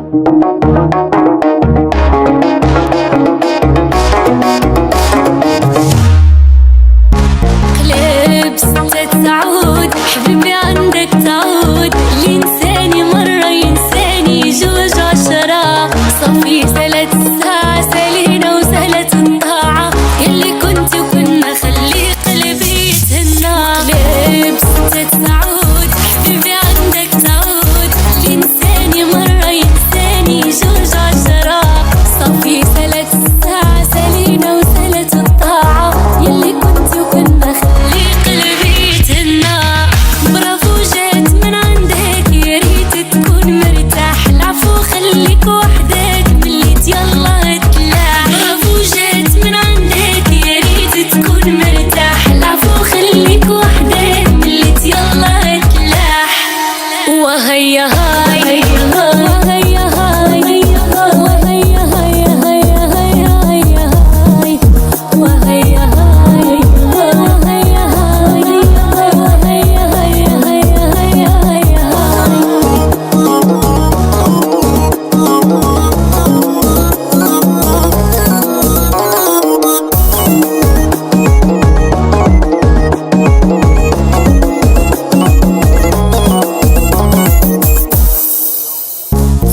قلب ستة تعود حبيبي عندك تعود، اللي ينساني مرة ينساني جوج عشرة. صافي سالت الساعة سالينا وسهلت الطاعة، يلي كنت وكنا خلي قلبي يتهنى. قلب ستة تعود حبيبي عندك تعود، اللي ينساني مرة ينساني جوج عشرة. صافي سالت الساعة سالينا وسهلت الطاعة، يلي كنت وكنا خلي قلبي يتهنى. برافو جات من عندك يا ريت تكون مرتاح، العفو خليك وحدك مليت يلا تلاح. برافو جات من عندك يا ريت تكون مرتاح، العفو خليك وحدك مليت يلا تلاح. وهيا هاي وهيا هاي وهيا هيا هيا هيا هيا هاي وهيا هاي وهيا هاي وهيا هيا هيا هيا هيا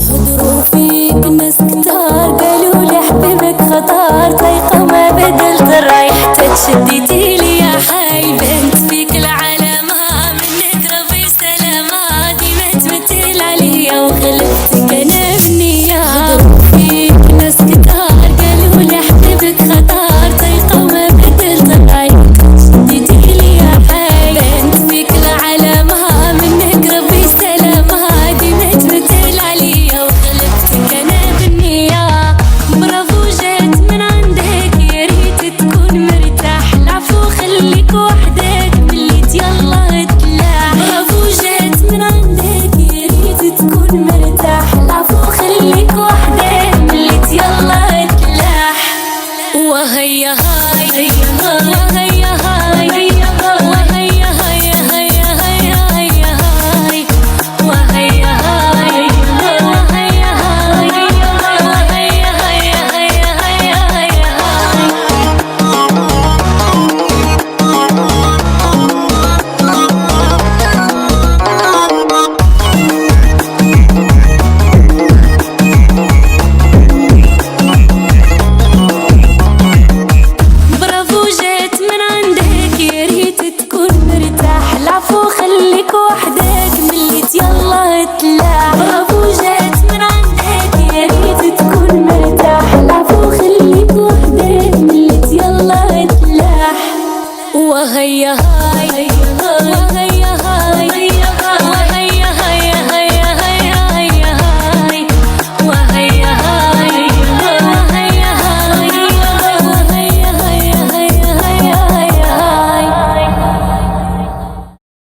حضروا فيك ناس كتار قالوا لي حبيبك خطار، طايقة ما بدلت الرايح تشديتي لي يا حي. بنت فيك العلامة منك ربي سلامة، ديما تمثل عليا وغلبتك انا بنية. حضروا فيك ناس كتار قالوا لي حبيبك خطار، طايقة ما بدلت الرايح تشديتي لي يا حي. بنت فيك العلامة منك ربي سلامة، ديما تمثل عليا وغلبتك انا بالنية. برافو جات من عندك يا ريت تكون مرتاح، العفو خليك وحدك مليت يلا تلاح. برافو جات من عندك يا ريت تكون مرتاح، العفو خليك وحدك مليت يلا تلاح. وهيا هاي وهيا هاي وهيا هيا هيا هيا هيا هاي وهيا هاي وهيا هاي وهيا هيا هيا هيا هيا هاي. برافو جات من عندك يا ريت تكون مرتاح، العفو خليك وحدك مليت يلا تلاح. برافو جات من عندك يا ريت تكون مرتاح، العفو خليك وحدك مليت يلا تلاح. وهيا هاي